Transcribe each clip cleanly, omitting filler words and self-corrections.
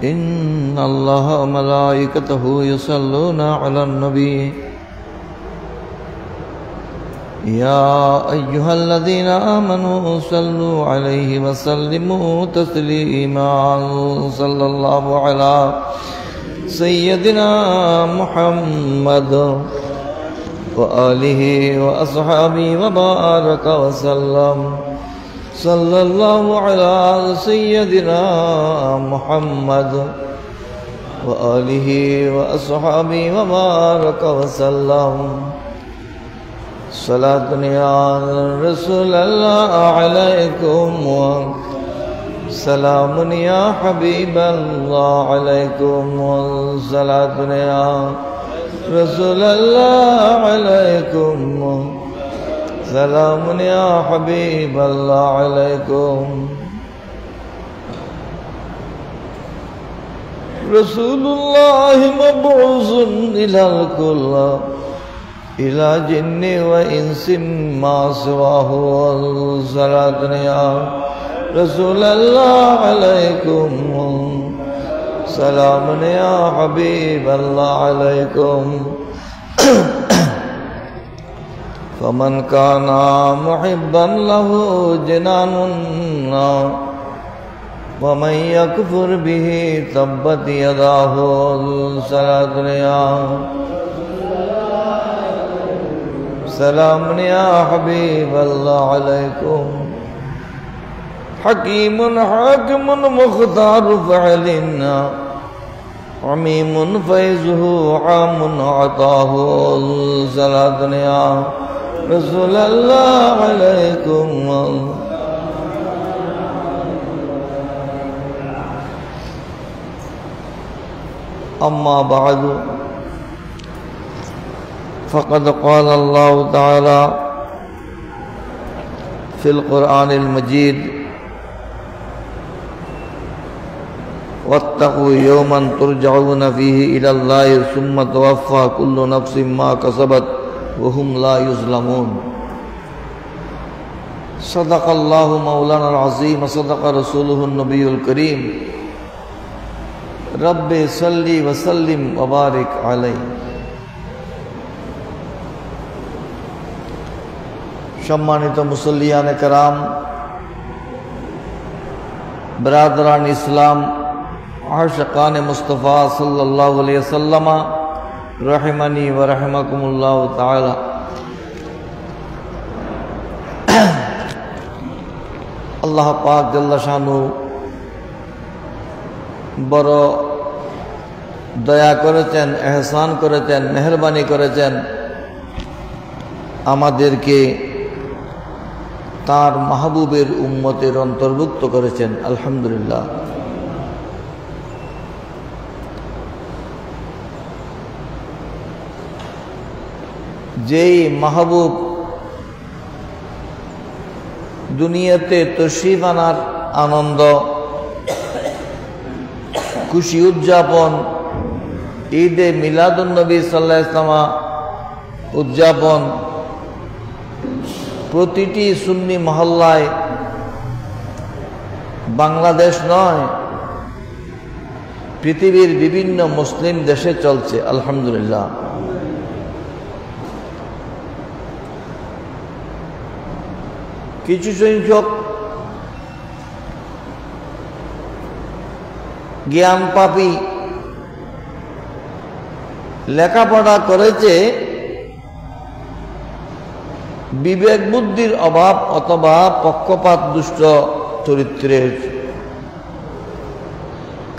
إن الله وملائكته يصلون على النبي يا أيها الذين آمنوا صلوا عليه وسلموا تسليما صلى الله على سيدنا محمد وآله وأصحابه وبارك وسلم صلى الله على سيدنا محمد وآله وأصحابه وبارك وسلم صلاة يا رسول الله عليكم سلام يا حبيب الله عليكم صلاة يا رسول الله عليكم سلام يا حبيب الله عليكم رسول الله مبعوث إلى الكل إلى جن وإنس ما سواه صلاة يا رسول الله عليكم سلام يا حبيب الله عليكم فمن كان محبا له جنان ومن يكفر به تبت يداه صلاة يا سلام يا حبيب الله عليكم حكيم حاكم مختار فعلنا عميم فيزه عام عطاه صلاة يا رسول الله عليكم أما بعد فقد قال الله تعالى في القرآن المجيد واتقوا يوما ترجعون فيه إلى الله ثم توفى كل نفس ما كسبت وهم لا يظلمون صدق الله مولانا العظيم وصدق رسوله النبي الكريم رب صل وسلم وبارك عليه সম্মানিত মুসল্লিয়ানে কেরাম, ব্রাদরান ইসলাম, আশিকানে মুস্তাফা সাল্লাল্লাহু আলাইহি ওয়াসাল্লাম রাহিমানি ওয়া রাহিমাকুমুল্লাহ তাআলা। আল্লাহ পাক জাল্লা শানু বড় দয়া করেছেন, এহসান করেছেন, মেহেরবানি করেছেন, আমাদেরকে তার মাহবুবের উম্মতের অন্তর্ভুক্ত করেছেন। আলহামদুলিল্লাহ। যেই মাহবুব দুনিয়াতে তশরিফ আনার আনন্দ, খুশি উদযাপন, ঈদে মিলাদুন্নবী সাল্লাল্লাহু আলাইহি ওয়াসাল্লাম উদযাপন প্রতিটি সুন্নি মহল্লায়, বাংলাদেশ নয় পৃথিবীর বিভিন্ন মুসলিম দেশে চলছে। আলহামদুলিল্লাহ। কিছু সংখ্যক জ্ঞান পাপী লেখাপড়া করেছে, বিবেক বুদ্ধির অভাব অথবা পক্ষপাত দুষ্ট চরিত্রের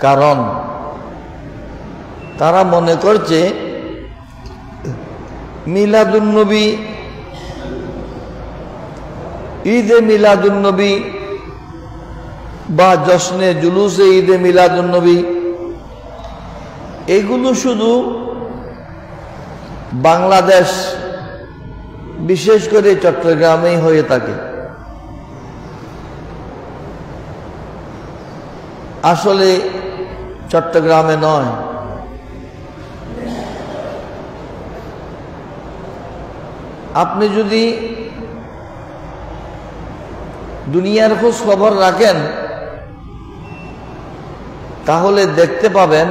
কারণ তারা মনে করছে মিলাদুন্নবী, ঈদে মিলাদুন্নবী বা জশ্নে জুলুসে ঈদে মিলাদুন্নবী এগুলো শুধু বাংলাদেশ, বিশেষ করে চট্টগ্রামেই হয়ে থাকে। আসলে চট্টগ্রামে নয়, আপনি যদি দুনিয়ার খোঁজ খবর রাখেন তাহলে দেখতে পাবেন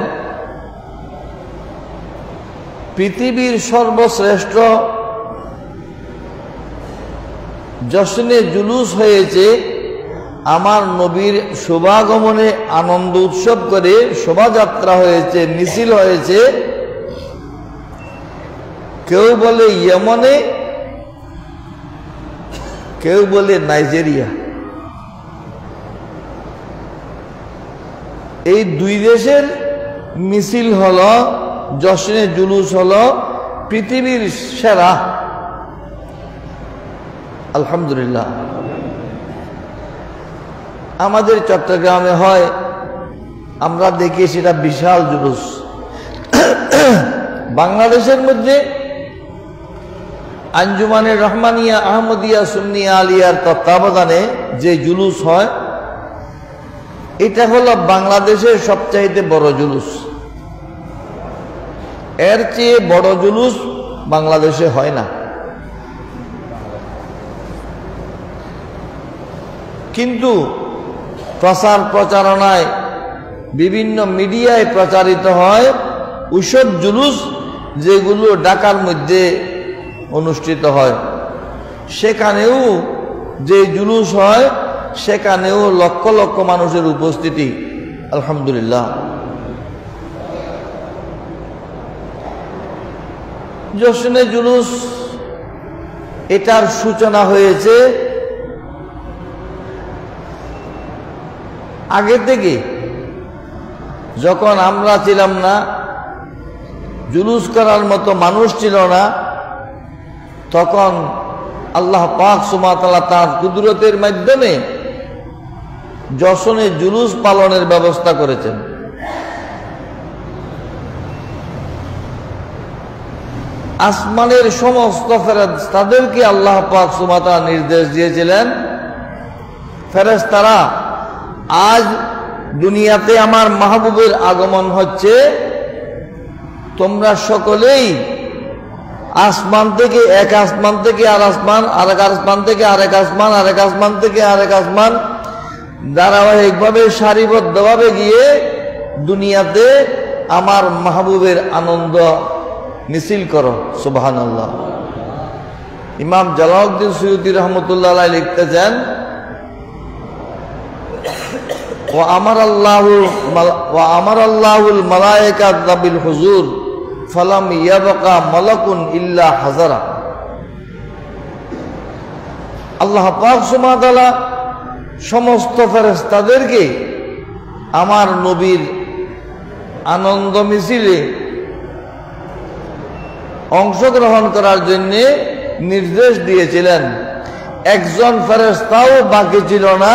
পৃথিবীর সর্বশ্রেষ্ঠ জশ্নে জুলুস হয়েছে আমার নবীর শুভাগমনে আনন্দ উৎসব করে শোভাযাত্রা হয়েছে, মিছিল হয়েছে। কেউ বলে ইয়েমনে, কেউ বলে নাইজেরিয়া। এই দুই দেশের মিছিল হলো, জশ্নে জুলুস হলো পৃথিবীর সেরা। আলহামদুলিল্লাহ। আমাদের চট্টগ্রামে হয়, আমরা দেখি সেটা বিশাল জুলুস। বাংলাদেশের মধ্যে আঞ্জুমানে রহমানিয়া আহমদিয়া সুন্নিয়া আলিয়ার তত্ত্বাবধানে যে জুলুস হয়, এটা হলো বাংলাদেশের সবচাইতে বড় জুলুস। এর চেয়ে বড় জুলুস বাংলাদেশে হয় না। কিন্তু প্রচার প্রচারণায় বিভিন্ন মিডিয়ায় প্রচারিত হয় ওইসব জুলুস যেগুলো ঢাকার মধ্যে অনুষ্ঠিত হয়। সেখানেও যে জুলুস হয় সেখানেও লক্ষ লক্ষ মানুষের উপস্থিতি। আলহামদুলিল্লাহ। জশ্নে জুলুস এটার সূচনা হয়েছে আগে থেকে। যখন আমরা ছিলাম না, জুলুস করার মতো মানুষ ছিল না, তখন আল্লাহ পাক সুবহানাহু ওয়া তাআলা তার কুদরতের মাধ্যমে জশ্নে জুলুস পালনের ব্যবস্থা করেছেন। আসমানের সমস্ত ফেরেশতাদেরকে আল্লাহ পাক সুবহানাহু ওয়া তাআলা নির্দেশ দিয়েছিলেন, ফেরেশতারা আজ দুনিয়াতে আমার মাহবুবের আগমন হচ্ছে, তোমরা সকলেই আসমান থেকে এক আসমান থেকে আর আসমান, আরেক আসমান থেকে আরেক আসমান, আরেক আসমান থেকে আরেক আসমান, ধারাবাহিকভাবে সারিবদ্ধভাবে গিয়ে দুনিয়াতে আমার মাহবুবের আনন্দ মিছিল করো। সুবহানাল্লাহ। ইমাম জালালউদ্দিন সুয়ুতী রহমতুল্লাহ আলাইহি লিখতেছেন, وأمر الله الملائكة بالحضور فلم يبقى ملك إلا حضر। আল্লাহ পাক সুবহানাহু ওয়া তাআলা সমস্ত ফেরেশতাদেরকে আমার নবীর আনন্দ মিছিলে অংশগ্রহণ করার জন্য নির্দেশ দিয়েছিলেন। একজন ফেরেশতাও বাকি ছিল না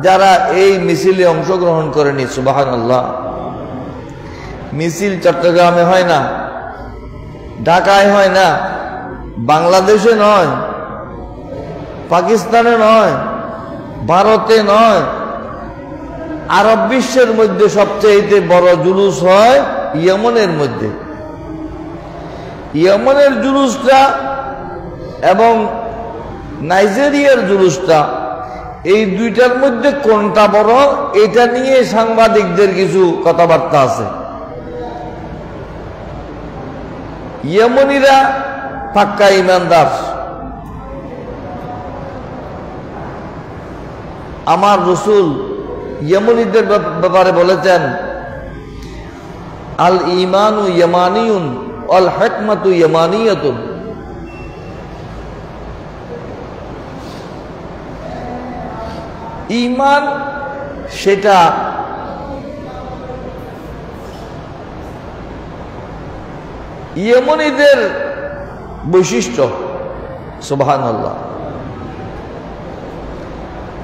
যারা এই মিছিলে অংশগ্রহণ করেনি। সুবহানাল্লাহ। মিছিল চট্টগ্রামে হয় না, ঢাকায় হয় না, বাংলাদেশে নয়, পাকিস্তানে নয়, ভারতে নয়, আরব বিশ্বের মধ্যে সবচেয়ে বড় জুলুস হয় ইয়েমনের মধ্যে। ইয়েমনের জুলুসটা এবং নাইজেরিয়ার জুলুসটা, এই দুইটার মধ্যে কোনটা বড়, এটা নিয়ে সাংবাদিকদের কিছু কথাবার্তা আছে। ইয়েমনিরা পাক্কা ইমানদার। আমার রাসূল ইয়েমনিদের ব্যাপারে বলেছেন, আল ঈমানু ইয়ামানিয়ুন ওয়াল হিকমাতু ইয়ামানিয়াতুন। ঈমান সেটা ইয়েমনিদের বৈশিষ্ট্য। সুবহানাল্লাহ।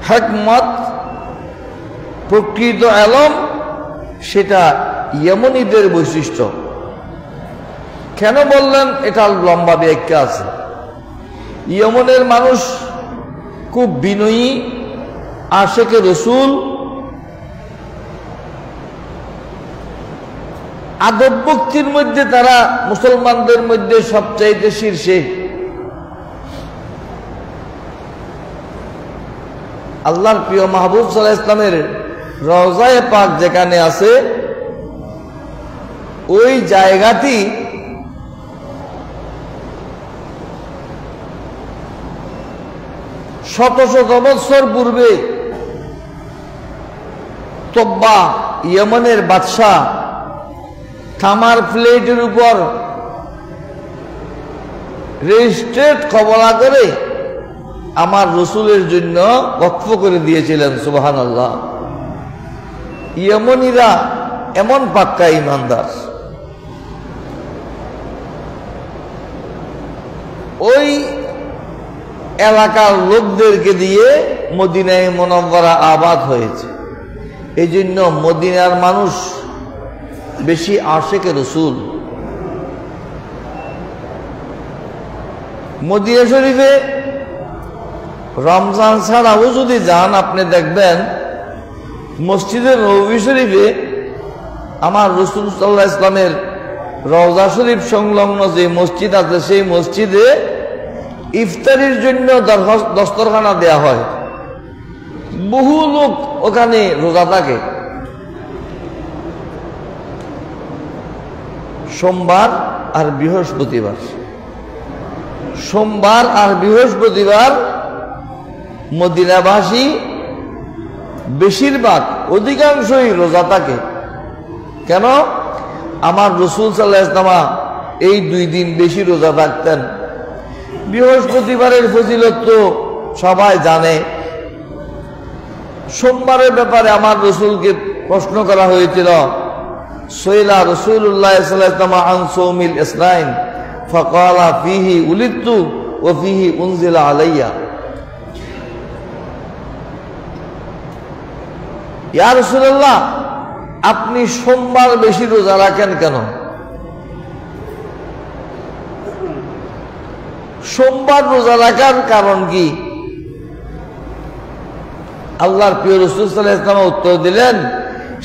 হিকমত, প্রকৃত ইলম, সেটা ইয়েমনিদের বৈশিষ্ট্য। কেন বললেন? এটা লম্বা ব্যাখ্যা আছে। ইয়েমনের মানুষ খুব বিনয়ী, আশেকে রসুল, আদব ভক্তির মধ্যে তারা মুসলমানদের মধ্যে সবচাইতে শীর্ষে। আল্লাহর প্রিয় মাহবুব সাল্লাল্লাহু আলাইহি ওয়াসাল্লামের রওজায়ে পাক যেখানে আছে, ওই জায়গাটি শত শত বৎসর পূর্বে তব্বা ইয়েমেনের বাদশাহ তামার প্লেটের উপর রেজিস্ট্রেট কবলা করে আমার রসুলের জন্য ওয়াকফ করে দিয়েছিলেন। সুবহানাল্লাহ। ইয়েমনিরা এমন পাক্কা ঈমানদার, ওই এলাকার লোকদেরকে দিয়ে মদিনায় মুনাওয়ারা আবাদ হয়েছে। এই জন্য মদিনার মানুষ বেশি আশিকে রসুল। মদিনা শরীফে রমজান ছাড়াও যদি যান, আপনি দেখবেন মসজিদে নববী শরীফে আমার রাসূল সাল্লাল্লাহু আলাইহি ওয়াসাল্লামের রওজা শরীফ সংলগ্ন যে মসজিদ আছে, সেই মসজিদে ইফতারির জন্য দস্তরখানা দেয়া হয়। বহু লোক ওখানে রোজা থাকে। সোমবার আর বৃহস্পতিবার, সোমবার আর বৃহস্পতিবার মদিনাবাসী বেশিরভাগ অধিকাংশই রোজা থাকে। কেন? আমার রাসূল সাল্লাল্লাহু আলাইহি ওয়াসাল্লাম এই 2 দিন বেশি রোজা থাকতেন। বৃহস্পতিবারের ফজিলত তো সবাই জানে। সোমবারের ব্যাপারে আমার রাসূলকে প্রশ্ন করা হয়েছিল, সুইলা রাসূলুল্লাহ সাল্লাল্লাহু আলাইহি ওয়াসাল্লাম আন সাওমিল ইসনাইন ফাকালা ফিহি উলিদতু ওয়া ফিহি উনজিলা আলাইয়া। ইয়া রাসূলুল্লাহ, আপনি সোমবার বেশি রোজা রাখেন কেন? সোমবার রোজা রাখার কারণ কি? আল্লাহর প্রিয় রাসূল সাল্লাল্লাহু আলাইহি ওয়াসাল্লাম উত্তর দিলেন,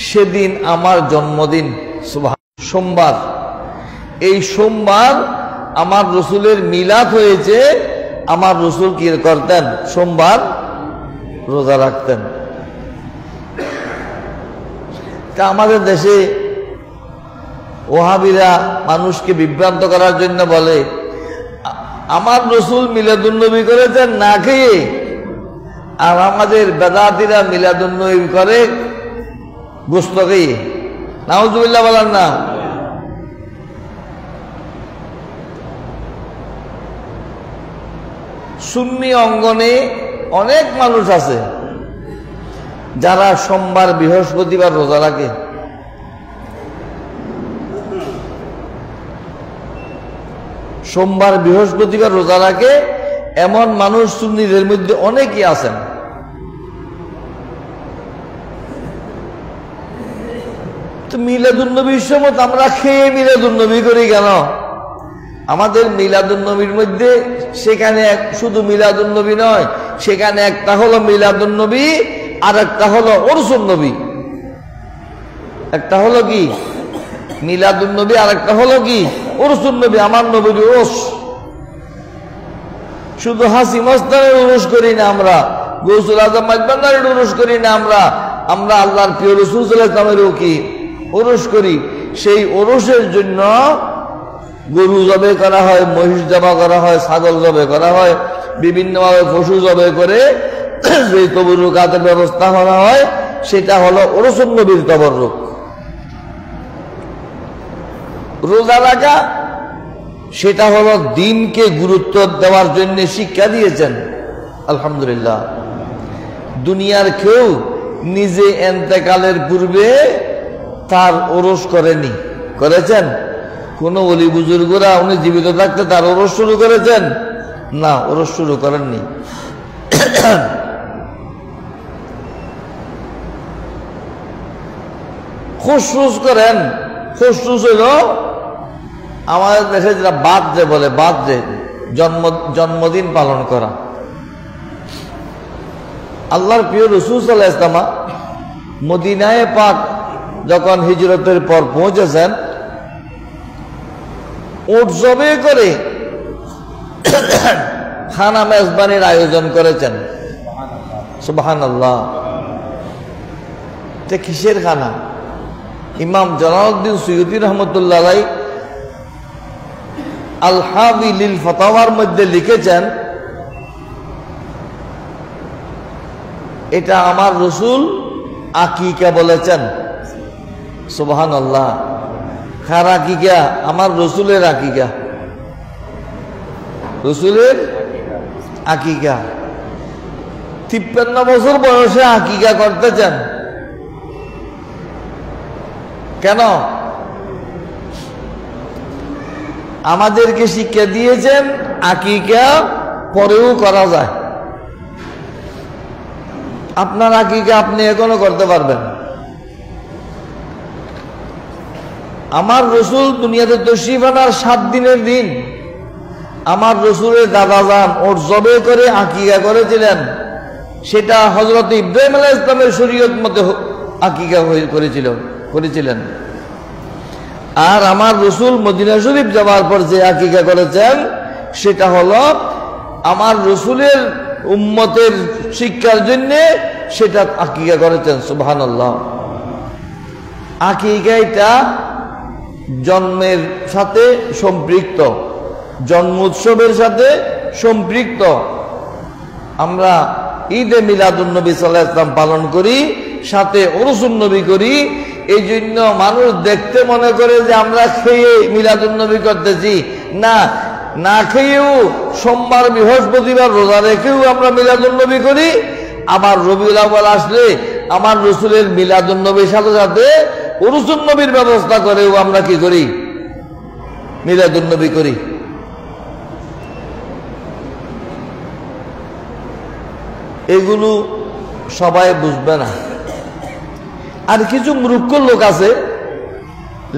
সেদিন আমার জন্মদিন। সোমবার, এই সোমবার আমার রাসূলের মিলাদ হয়েছে। আমার রাসূল কি করতেন? সোমবার রোজা রাখতেন। তা আমাদের দেশে ওহাবিরা মানুষকে বিভ্রান্ত করার জন্য বলে, আমার রাসূল মিলাদুন্নবী করেছেন না খেয়ে, আর আমাদের বেদাতীরা মিলাদুন্নবী করে গোশত খেয়ে। নাউজুবিল্লাহ বলেন না। সুন্নি অঙ্গনে অনেক মানুষ আছে যারা সোমবার বৃহস্পতিবার রোজা রাখে। সোমবার বৃহস্পতিবার রোজা রাখে এমন মানুষ সুন্নিদের মধ্যে অনেকেই আছেন। তো মিলাদুন্নবীর সময় আমরা খেয়ে মিলাদুন্নবী করি কেন? আমাদের মিলাদুন্নবীর মধ্যে সেখানে শুধু মিলাদুন্নবী নয়, সেখানে একটা হলো মিলাদুন্নবী আর একটা হলো উরসুন নবী। একটা হলো কি মিলাদুন্নবী, আর একটা হলো কি উরসুন নবী, আমার নবীর উরস। শুধু হাসি মস্তানের উরস করি না আমরা, গৌসুল আজম মাইজবান্ডারের উরস করি না আমরা, আমরা আল্লাহর প্রিয় রাসূল সাল্লাল্লাহু আলাইহি ওয়াসাল্লামেরও কি উরস করি। সেই উরসের জন্য গরু জবে করা হয়, মহিষ জবা করা হয়, ছাগল জবে করা হয়, বিভিন্নভাবে পশু জবে করে যে তবরুকাতের ব্যবস্থা করা হয়, সেটা হলো উরসুন নবীর তবরুক। রোজা রাখা সেটা হলো দিনকে গুরুত্ব দেওয়ার জন্য শিক্ষা দিয়েছেন। আলহামদুলিল্লাহ, দুনিয়ার কেউ নিজে এন্তেকালের পূর্বে তার ওরস করেনি। করেছেন? কোন ওলি বুজুর্গরা উনি জীবিত থাকতে তার ওরস শুরু করেছেন? না, ওরস শুরু করেননি। খুশরুস করেন। খুশরুস হইল আমাদের দেশে যেটা বার্থডে বলে, বার্থডে, জন্মদিন পালন করা। আল্লাহর প্রিয় রাসূল সাল্লাল্লাহু আলাইহি ওয়াসাল্লাম মদিনায়ে পাক যখন হিজরতের পর পৌঁছেছেন, উট জবে করে খানা মেজবানির আয়োজন করেছেন। সুবহানাল্লাহ। কিসের খানা? ইমাম জালালউদ্দিন সুয়ুতী রহমতুল্লাহ আলাইহি আল হাবি লিল ফাতাওয়ার মধ্যে লিখেছেন, এটা আমার রসুল আকিকা বলেছেন। সুবহানাল্লাহ। কার আকিকা? আমার রসুলের আকিকা। রসুলের আকিকা। 53 বছর বয়সে আকিকা করতেছেন। কেন? আমাদেরকে শিক্ষা দিয়েছেন আকিকা পরেও করা যায়। আপনার আকিকা আপনি এখনো করতে পারবেন। আমার রসুল দুনিয়াতে তশরিফ আনার 7 দিনের দিন আমার রসুলের দাদা যান ওর জবে করে আকিকা করেছিলেন। সেটা হযরত ইব্রাহিম আলাইহিস সালামের শরীয়ত মতে আকিকা করেছিলেন। আর আমার রসুল মদিনা শরীফ যাওয়ার পর যে আকিকা করেছেন সেটা হলো আমার রসুলের উম্মতের শিক্ষার জন্য সেটা আকিকা করেছেন। সুবহানাল্লাহ। আকিকা এটা জন্মের সাথে সম্পৃক্ত, জন্ম উৎসবের সাথে সম্পৃক্ত। আমরা ঈদে মিলাদুন নবী সাল্লাল্লাহু আলাইহি ওয়াসাল্লাম পালন করি, সাথে উরুসুন নবী করি। এই জন্য মানুষ দেখতে মনে করে যে আমরা খেয়ে মিলাদুন নবী করতেছি। না, না খেয়েও সোমবার বৃহস্পতিবার রোজা রেখেও আমরা মিলাদুন নবী করি। আবার রবিউল আউয়াল আসলে আমার রসুলের মিলাদুন নবীর সাথে সাথে উরুসুন নবীর ব্যবস্থা করেও আমরা কি করি? মিলাদুন নবী করি। এগুলো সবাই বুঝবে না। আর কিছু মূর্খ লোক আছে,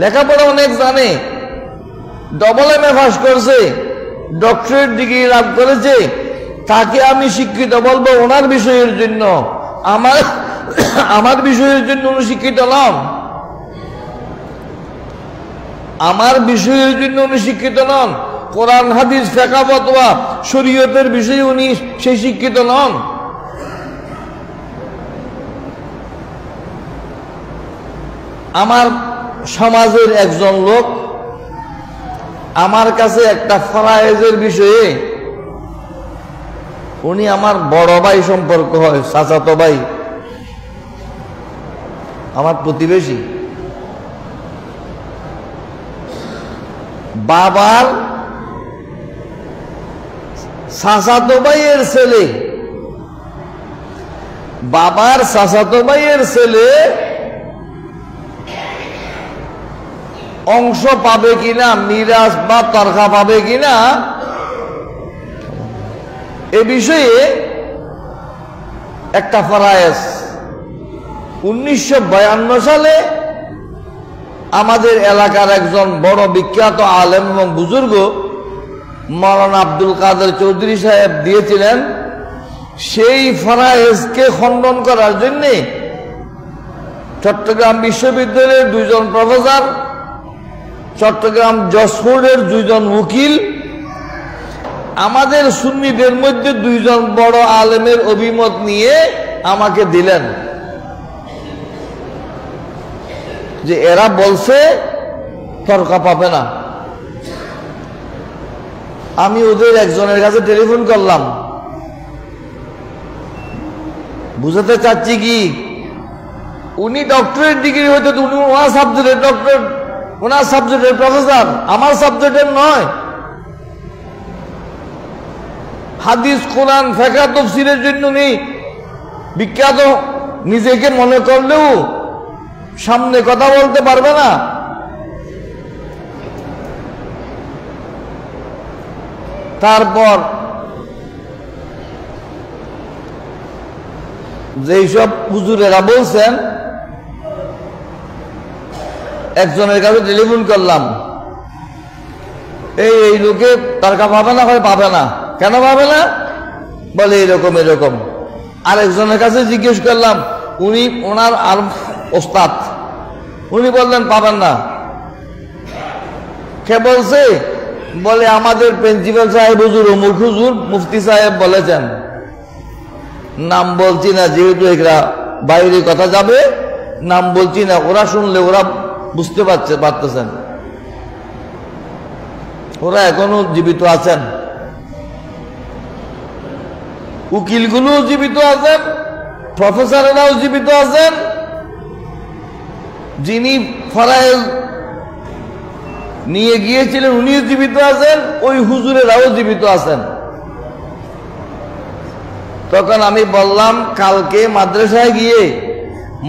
লেখাপড়া অনেক জানে, ডবল এমএ পাস করছে, ডক্টরেট ডিগ্রি লাভ করেছে, তাকে আমি শিক্ষিত বলবো ওনার বিষয়ের জন্য, আমার বিষয়ের জন্য উনি শিক্ষিত নন। আমার বিষয়ের জন্য উনি শিক্ষিত নন। কোরআন হাদিস ফিকহ ফতোয়া শরীয়তের বিষয়ে উনি সেই শিক্ষিত নন। আমার সমাজের একজন লোক আমার কাছে একটা ফরায়েজের বিষয়ে, উনি আমার বড় ভাই সম্পর্ক হয়, চাচাতো ভাই, আমার প্রতিবেশী। বাবার চাচাতো ভাইয়ের ছেলে, বাবার চাচাতো ভাইয়ের ছেলে অংশ পাবে কিনা, মিরাজ বা তরকা পাবে কিনা, এ বিষয়ে একটা ফরায়েজ 1952 সালে আমাদের এলাকার একজন বড় বিখ্যাত আলেম এবং বুজুর্গ মাওলানা আব্দুল কাদের চৌধুরী সাহেব দিয়েছিলেন। সেই ফরায়েজকে খণ্ডন করার জন্য চট্টগ্রাম বিশ্ববিদ্যালয়ের 2 জন প্রফেসর, চট্টগ্রাম জজকোর্টের 2 জন উকিল, আমাদের সুন্নিদের মধ্যে 2 জন বড় আলেমের অভিমত নিয়ে আমাকে দিলেন যে এরা বলছে তর্ক পাবে না। আমি ওদের একজনের কাছে টেলিফোন করলাম, বুঝাতে চাচ্ছি কি, উনি ডক্টরেট ডিগ্রি হইতে উনি ওনার সাবজেক্টের ডক্টর, ওনার সাবজেক্টের প্রফেসর, আমার সাবজেক্টের নয়। হাদিস কোরআন ফিকহ তাফসীরের জন্য নেই বিখ্যাত, নিজেকে মনে করলেও সামনে কথা বলতে পারবে না। তারপর যেই সব হুজুরেরা বলছেন, একজনের কাছে টেলিফোন করলাম, এই লোকে তর্কা পাবে না, হয় পাবে না। কেন পাবে না? বলে এরকম এরকম। আরেকজনের কাছে জিজ্ঞেস করলাম, উনি ওনার আর ওস্তাদ, উনি বললেন পাবেন না। কে বলছে? বলে আমাদের প্রিন্সিপাল সাহেব হুজুর, অমুক হুজুর, মুফতি সাহেব বলেছেন। নাম বলছি না, যেহেতু এরা বাইরে কথা যাবে, নাম বলছি না, ওরা শুনলে ওরা বুঝতে পারতেছেন ওরা এখনো জীবিত আছেন, উকিলগুলো জীবিত আছেন, প্রফেসরেরাও জীবিত আছেন, যিনি ফরায়েজ নিয়ে গিয়েছিলেন উনিও জীবিত আছেন, ওই হুজুরেরাও জীবিত আছেন। তখন আমি বললাম কালকে মাদ্রাসায় গিয়ে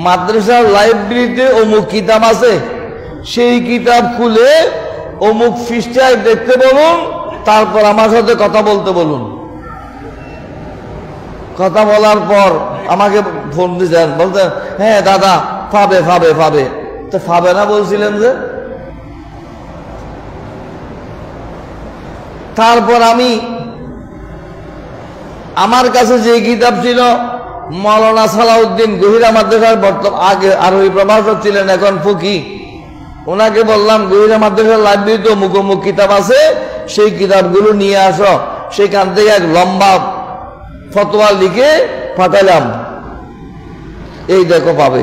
মাদ্রাসার লাইব্রেরিতে অমুক কিতাব আছে, সেই কিতাব খুলে অমুক পৃষ্ঠায় দেখতে বলুন, তারপর আমার সাথে কথা বলতে বলুন। কথা বলার পর আমাকে ফোন দিয়েছেন, বলতেন হ্যাঁ দাদা পাবে পাবে পাবে, তো পাবে না বলছিলেন যে। তারপর আমি আমার কাছে যে কিতাব ছিল মাওলানা সালাউদ্দিন গহিরা মাদ্রাসার আগে আরোহী প্রভাষক ছিলেন, এখন ফকি, ওনাকে বললাম গহিরা মাদ্রাসার লাইব্রেরিতে অমুক অমুক কিতাব আছে, সেই কিতাবগুলো নিয়ে আসো। সেখান থেকে এক লম্বা ফতোয়া লিখে পাঠালাম, এই দেখো পাবে।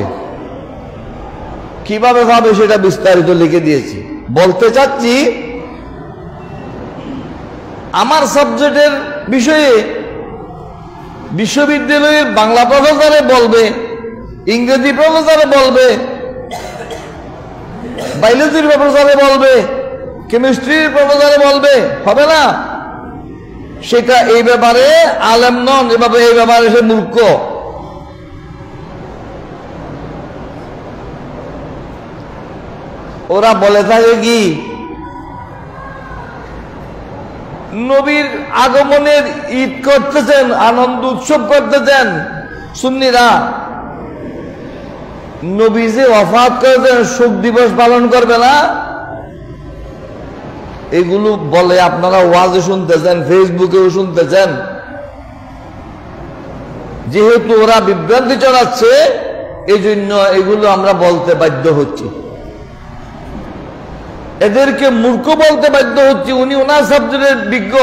কিভাবে পাবে সেটা বিস্তারিত লিখে দিয়েছি। বলতে চাচ্ছি আমার সাবজেক্টের বিষয়ে বিশ্ববিদ্যালয়ের বাংলা প্রফেসরে বলবে, ইংরেজি প্রফেসরে বলবে, বায়োলজির প্রফেসরে বলবে, কেমিস্ট্রির প্রফেসরে বলবে, হবে না। সেটা এই ব্যাপারে আলেম নন, এভাবে এই ব্যাপারে সে মূর্খ। ওরা বলে থাকে কি নবীর আগমনের ঈদ করতেছেন, আনন্দ উৎসব করতেছেন সুন্নিরা, নবী যে ওয়াফাত করেছেন শোক দিবস পালন করবে না। এগুলো বলে আপনারা ওয়াজে শুনতেছেন, ফেসবুকেও শুনতেছেন। যেহেতু ওরা বিভ্রান্তি ছড়াচ্ছে এই জন্য এগুলো আমরা বলতে বাধ্য হচ্ছি, এদেরকে মূর্খ বলতে বাধ্য হচ্ছি। উনি ওনার সাবজেক্টের বিজ্ঞ,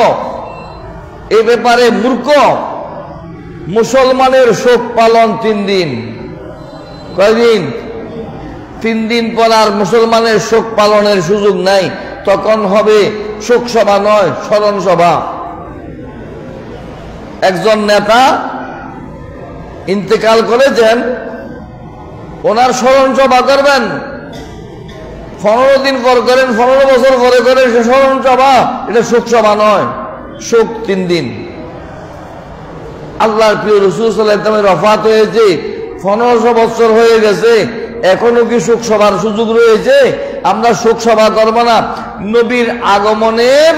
এ ব্যাপারে মূর্খ। মুসলমানের শোক পালন 3 দিন, কয়দিন? 3 দিন পর আর মুসলমানের শোক পালনের সুযোগ নাই, তখন হবে শোক সভা নয়, স্মরণ সভা। একজন নেতা ইন্তেকাল করেছেন, ওনার স্মরণ সভা করবেন, 15 দিন পর করেন, 15 বছর পরে করেন, সে স্মরণ সভা, এটা শোক সভা নয়, শোক 3 দিন। আল্লাহর প্রিয় রাসূল সাল্লাল্লাহু আলাইহি ওয়াসাল্লামের ওফাত হয়েছে 1500 বছর হয়ে গেছে, এখনো কি শোক সভার সুযোগ রয়েছে? আমরা শোক সভা করব না, নবীর আগমনের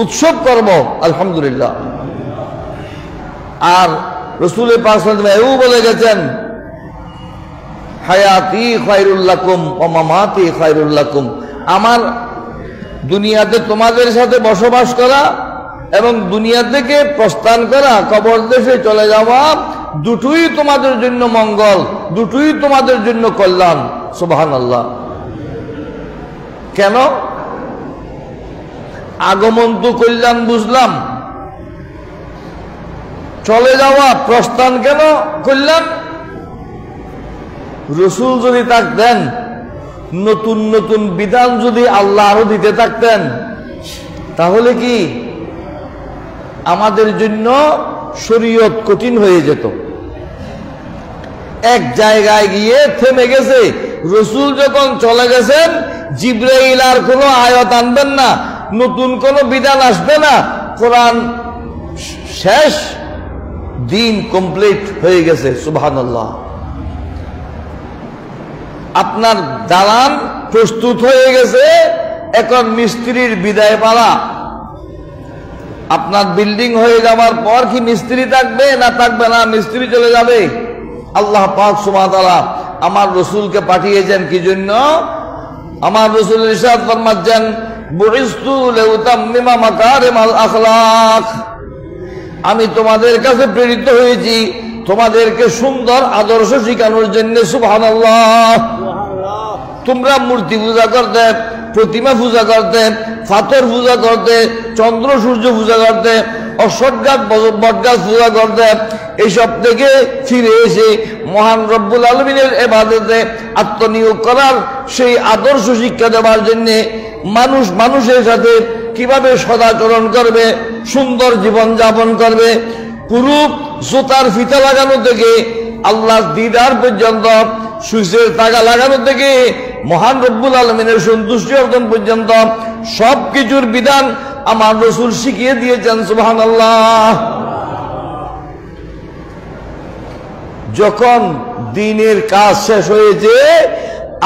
উৎসব করব আলহামদুলিল্লাহ। আর রাসূল পাক সাল্লাল্লাহু আলাইহি ওয়াসাল্লাম বলে গেছেন হায়াতি খায়রুল লাকুম ওয়া মামাতি খায়রুল লাকুম, আমার দুনিয়াতে তোমাদের সাথে বসবাস করা এবং দুনিয়া থেকে প্রস্থান করা, কবর দেশে চলে যাওয়া, দুটোই তোমাদের জন্য মঙ্গল, দুটোই তোমাদের জন্য কল্যাণ। সুবহানাল্লাহ। কেন? আগমন তো কল্যাণ বুঝলাম, চলে যাওয়া প্রস্থান কেন কল্যাণ? রাসূল যদি থাকতেন, নতুন নতুন বিধান যদি আল্লাহ আরো দিতে থাকতেন, তাহলে কি আমাদের জন্য শরীয়ত কঠিন হয়ে যেত। এক জায়গায় গিয়ে থেমে গেছে, রাসূল যখন চলে গেছেন জিবরাইল আর কোনো আয়াত আনবেন না, নতুন কোনো বিধান আসবে না, কোরআন শেষ, দিন কমপ্লিট হয়ে গেছে। সুবহানাল্লাহ। আপনার দালান প্রস্তুত হয়ে গেছে, এখন মিস্ত্রির বিদায় পালা। আপনার বিল্ডিং হয়ে যাওয়ার পর কি মিস্ত্রি থাকবে না থাকবে না? মিস্ত্রি চলে যাবে। আল্লাহ পাক সুবহানাহু ওয়া তাআলা আমার রাসূলকে পাঠিয়েছেন কি জন্য? আমার রাসূল ইরশাদ ফরমাচ্ছেন বুইস্তু লিউতাম্মিমা মাকারিমাল আখলাক, আমি তোমাদের কাছে প্রেরিত হয়েছি তোমাদেরকে সুন্দর আদর্শ শেখানোর জন্য। সুবহানাল্লাহ। তোমরা মূর্তি পূজা করতে, প্রতিমা পূজা করতে, পাথর পূজা করতে, চন্দ্র সূর্য পূজা করতে, অশ্বত্থ গাছ বটগাছ পূজা করতে, এইসব থেকে ফিরে এসে মহান রব্বুল আলামিনের ইবাদতে আত্মনিয়োগ করার সেই আদর্শ শিক্ষা দেওয়ার জন্য মানুষের সাথে কিভাবে সদাচরণ করবে, সুন্দর জীবন যাপন করবে, পুরো জুতার ফিতা লাগানো থেকে আল্লাহর দিদার পর্যন্ত, সুইচের তাগা লাগানো থেকে মহান রব্বুল আলামিনের সন্তুষ্টি অর্জন পর্যন্ত সবকিছুর বিধান আমার রাসূল শিখিয়ে দিয়েছেন। সুবহানাল্লাহ। যখন দ্বীনের কাজ শেষ হয়েছে,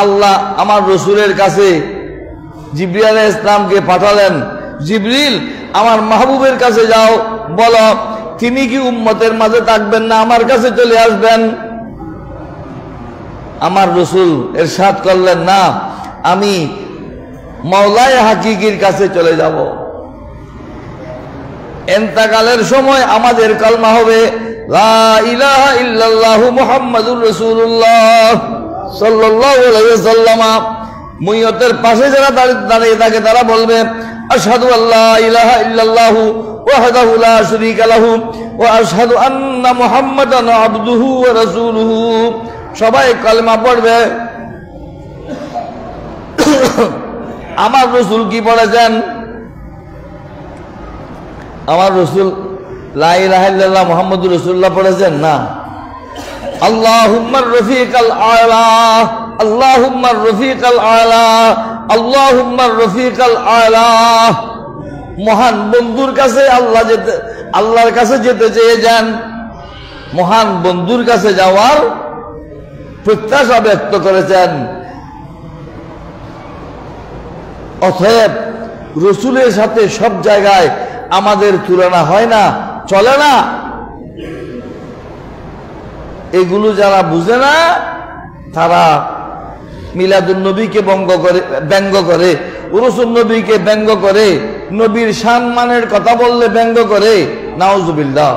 আল্লাহ আমার রাসূলের কাছে জিবরিল আলাইহিস সালামকে পাঠালেন, জিবরিল আমার মাহবুবের কাছে যাও, বলো তিনি কি উম্মতের মাঝে থাকবেন না আমার কাছে চলে আসবেন? আমার রাসূল ইরশাদ করলেন, না, আমি মাওলায়ে হাকিকির কাছে চলে যাব। ইন্তেকালের সময় আমাদের কালমা হবে লা ইলাহা ইল্লাল্লাহু মুহাম্মাদুর রাসূলুল্লাহ সাল্লাল্লাহু আলাইহি ওয়াসাল্লাম। মুইয়তের পাশে যারা দাঁড়িয়ে থাকে তারা বলবে আশহাদু আল্লা ইলাহা ইল্লাল্লাহু ওয়াহদাহু লা শারীকা লাহু ওয়া আশহাদু আন্না মুহাম্মাদান আবদুহু ওয়া রাসূলুহু। সবাই কালেমা পড়বে। আমার রাসূল কি পড়েছেন? আমার রাসূল লা ইলাহা ইল্লাল্লাহ মুহাম্মাদুর রাসূলুল্লাহ পড়েছেন না। আল্লাহুম্মার রফিকাল আলা, আল্লাহুম্মার রফিকাল আলা, আল্লাহুম্মার রফিকাল আলা। মহান বন্ধুর কাছে আল্লাহর কাছে যেতে চেয়ে যান, মহান বন্ধুর কাছে যাওয়ার প্রত্যাশা ব্যক্ত করেছেন। অতএব রাসূলের সাথে সব জায়গায় আমাদের তুলনা হয় না, চলে না। এগুলো যারা বুঝে না তারা মিলাদুন নবীকে ব্যঙ্গ করে, রাসূল নবীকে ব্যঙ্গ করে, নবীর সম্মানের কথা বললে ব্যঙ্গ করে। নাউজুবিল্লাহ।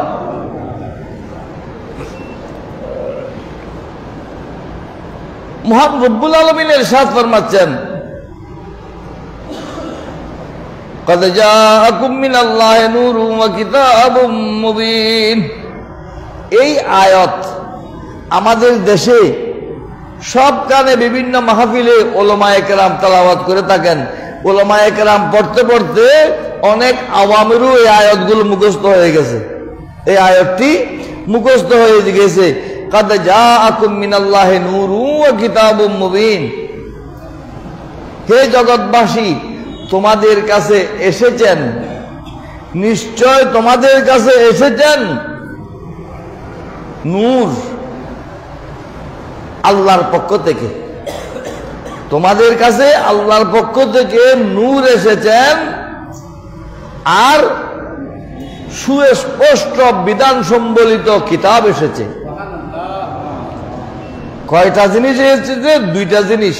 মহান রব্বুল আলামিন ইরশাদ ফরমাচ্ছেন, قد جاءكم من الله نور وكتاب مبين। এই আয়াত আমাদের দেশে সবখানে বিভিন্ন মাহফিলে উলামায়ে কেরাম তেলাওয়াত করে থাকেন। উলামায়ে কেরাম পড়তে পড়তে অনেক আওয়ামেরও এই আয়াতগুলো মুখস্থ হয়ে গেছে। এই আয়াতটি মুখস্থ হয়ে গেছে, قد جاءكم من الله نور وكتاب مبين। হে জগৎবাসী, তোমাদের কাছে এসেছেন, নিশ্চয় তোমাদের কাছে এসেছেন নূর আল্লাহর পক্ষ থেকে। তোমাদের কাছে আল্লাহর পক্ষ থেকে নূর এসেছেন আর সুস্পষ্ট বিধান সম্বলিত কিতাব এসেছে। কয়টা জিনিস এসেছে? দুইটা জিনিস।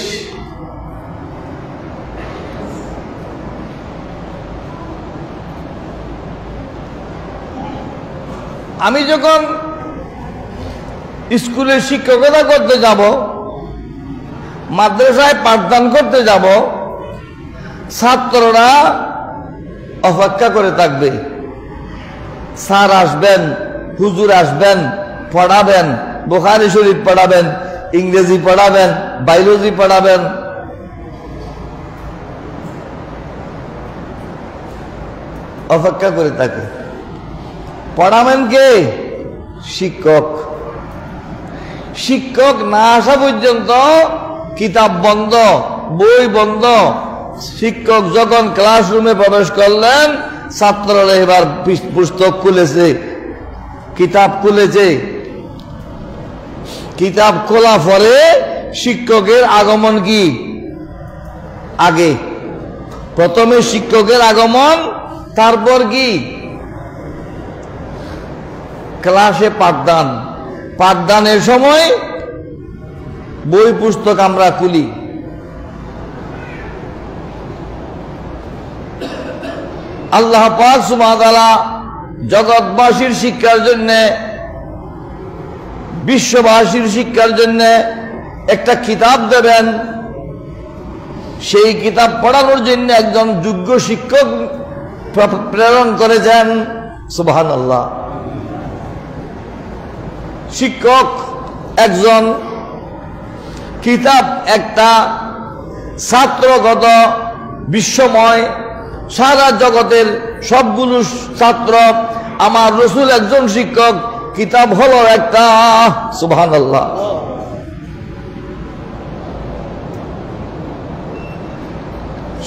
আমি যখন স্কুলে শিক্ষকতা করতে যাব, মাদ্রাসায় পাঠদান করতে যাব, ছাত্ররা অপেক্ষা করে থাকবে। স্যার আসবেন, হুজুর আসবেন, পড়াবেন, বুখারী শরীফ পড়াবেন, ইংরেজি পড়াবেন, বায়োলজি পড়াবেন। অপেক্ষা করে থাকে। পড়াবেন কে? শিক্ষক। শিক্ষক না আসা পর্যন্ত কিতাব বন্ধ, বই বন্ধ। শিক্ষক যখন ক্লাসরুমে প্রবেশ করলেন, ছাত্ররা এবার পুস্তক খুলেছে, কিতাব খুলেছে। কিতাব খোলা পরে শিক্ষকের আগমন কি? আগে। প্রথমে শিক্ষকের আগমন, তারপর কি? ক্লাসে পাঠদান। পাঠদানের সময় বই পুস্তক আমরা খুলি। আল্লাহ পাক সুবহানাহু ওয়া তাআলা জগৎবাসীর শিক্ষার জন্য, বিশ্ববাসীর শিক্ষার জন্য একটা কিতাব দেবেন। সেই কিতাব পড়ানোর জন্য একজন যোগ্য শিক্ষক প্রেরণ করেছেন। সুবহানাল্লাহ। শিক্ষক একজন, কিতাব একটা, ছাত্রগত বিশ্বময় সারা জগতের সবগুলো ছাত্র। আমার রসুল একজন শিক্ষক, কিতাব হলো একটা। সুবহানাল্লাহ।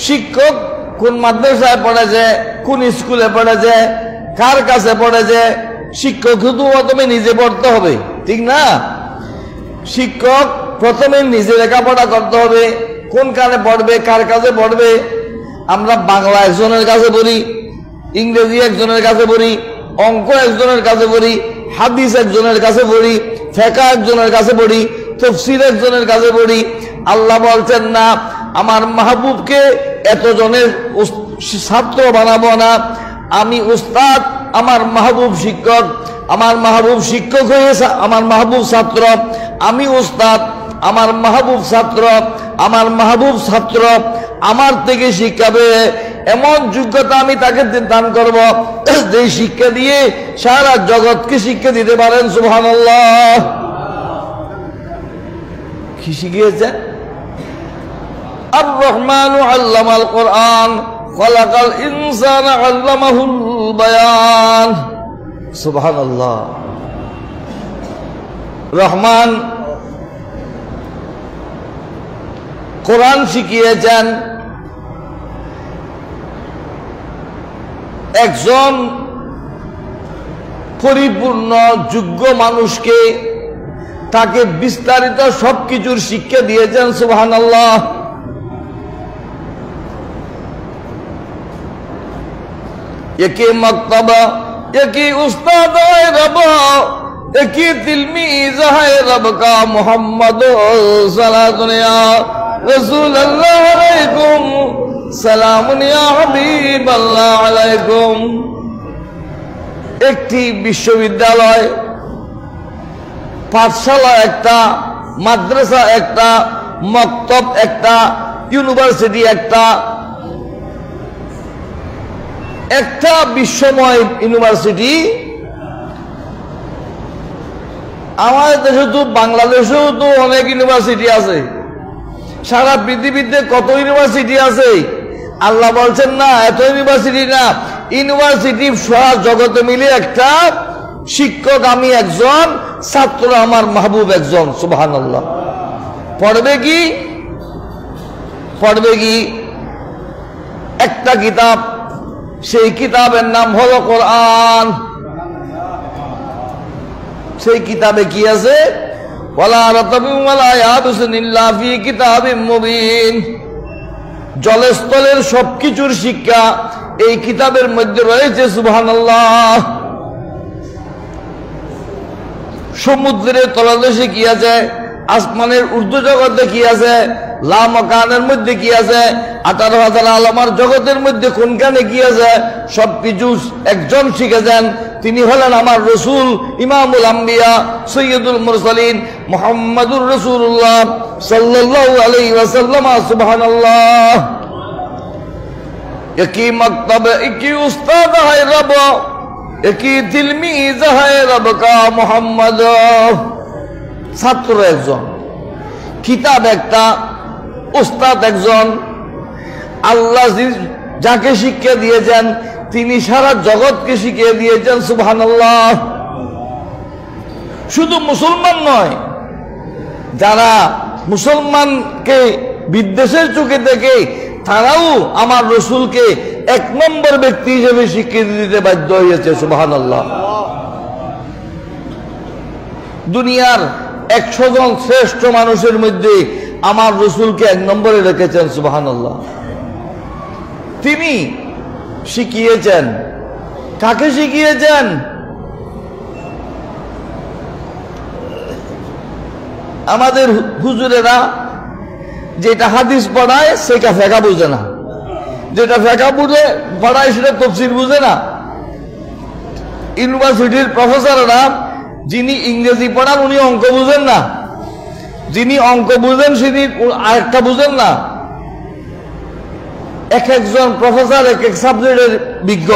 শিক্ষক কোন মাদ্রাসায় পড়েছে, কোন স্কুলে পড়েছে, কার কাছে পড়েছে, শিক্ষক শুধু প্রথমে নিজে পড়তে হবে, ঠিক না? শিক্ষক প্রথমে নিজে লেখাপড়া করতে হবে, কোন কানে পড়বে, কার কাছে পড়বে। আমরা বাংলা একজনের কাছে পড়ি, ইংরেজি একজনের কাছে পড়ি, অঙ্ক একজনের কাছে পড়ি, হাদিস একজনের কাছে পড়ি, ফিকহ একজনের কাছে পড়ি, তাফসীর একজনের কাছে পড়ি। আল্লাহ বলছেন না, আমার মাহবুবকে এতজনের ছাত্র বানাবো না, আমি উস্তাদ, আমার মাহবুব শিক্ষক, আমার মাহবুব শিক্ষক হয়েছে, আমার মাহবুব ছাত্র, আমি উস্তাদ, আমার মাহবুব ছাত্র, আমার মাহবুব ছাত্র আমার থেকে শিখাবে। এমন যোগ্যতা আমি তাকে দান করব যে শিক্ষা দিয়ে সারা জগৎকে শিক্ষা দিতে পারেন। সুবহানাল্লাহ। কি শিখিয়েছেন? আর রহমানু আল্লামাল কোরআন খালাকাল ইনসানা আল্লামাহুল বায়ান। সুবহানাল্লাহ। রহমান কোরআন শিখিয়েছেন, একজন পরিপূর্ণ যোগ্য মানুষকে তাকে বিস্তারিত সবকিছুর শিক্ষা দিয়েছেন। সুবহানাল্লাহ। একে মক্তবা, একে উস্তাদ है रब, एकी तिलमीज़ है रब का मोहम्मद सलातुन या रसूल अल्लाह अलैकुम সালামুন ইয়া হাবিবাল্লাহ আলাইকুম। একটি বিশ্ববিদ্যালয়, পাঠশালা একটা, মাদ্রাসা একটা, মক্তব একটা, ইউনিভার্সিটি একটা, একটা বিশ্বময় ইউনিভার্সিটি। আমাদের দেশে তো, বাংলাদেশেও তো অনেক ইউনিভার্সিটি আছে, সারা পৃথিবীতে কত ইউনিভার্সিটি আছে। আল্লাহ বলছেন না, এত ইউনিভার্সিটি না, ইউনিভার্সিটি সারা জগতে মিলে একটা শিক্ষক আমি একজন, ছাত্র আমার মাহবুব একজন। সুবহানাল্লাহ। পড়বে কি? পড়বে কি? একটা কিতাব, সেই কিতাবের নাম হলো কোরআন। সেই কিতাবে কি আছে? ওয়ালা রাতাবিন ওয়ালা ইয়াবসুন ইল্লা ফি কিতাবিম মুবিন। জলস্থলের সবকিছুর শিক্ষা এই কিতাবের মধ্যে রয়েছে। সুবহানাল্লাহ। সমুদ্রের তলদেশে কি আছে, আসমানের ঊর্ধ্ব জগতে কি আছে, লা মাকানের মধ্যে কি আছে, 18,000 আলমার জগতের মধ্যে কোনখানে কি আছে, সবকিছু একজন শিখেছেন। তিনি হলেন আমার রসুল, ইমামুল আম্বিয়া, সৈয়দুল মুরসালিন, মুহাম্মাদুর রাসূলুল্লাহ সাল্লাল্লাহু আলাইহি ওয়াসাল্লাম। সুবহানাল্লাহ। একই মক্তব, একই উস্তাদ है रब, একই তিলমিজ है रब का मोहम्मद। ছাত্র একজন, কিতাব একটা, উস্তাদ একজন। আল্লাহ যাকে শিক্ষা দিয়েছেন তিনি সারা জগৎকে শিখিয়ে দিয়েছেন। সুবহানাল্লাহ। শুধু মুসলমান নয়, যারা মুসলমানকে বিদ্বেষের চোখে দেখে তারাও আমার রসুলকে 1 নম্বর ব্যক্তি হিসেবে স্বীকৃতি দিতে বাধ্য হয়েছে। সুবহানাল্লাহ। দুনিয়ার 100 জন শ্রেষ্ঠ মানুষের মধ্যে আমার রসুলকে 1 নম্বরে রেখেছেন। সুবহানাল্লাহ। তিনি শিখিয়েছেন, কাকে শিখিয়েছেন? আমাদের হুজুরেরা যেটা হাদিস পড়ায় সেটা ফিকহ বুঝে না, যেটা ফিকহ বুঝে পড়ায় সেটা তাফসীর বুঝে না। ইউনিভার্সিটির প্রফেসররা যিনি ইংরেজি পড়ান উনি অঙ্ক বুঝেন না, যিনি অঙ্ক বুঝেন তিনি আরেকটা বুঝেন না। এক একজন প্রফেসর এক এক সাবজেক্টের বিজ্ঞ,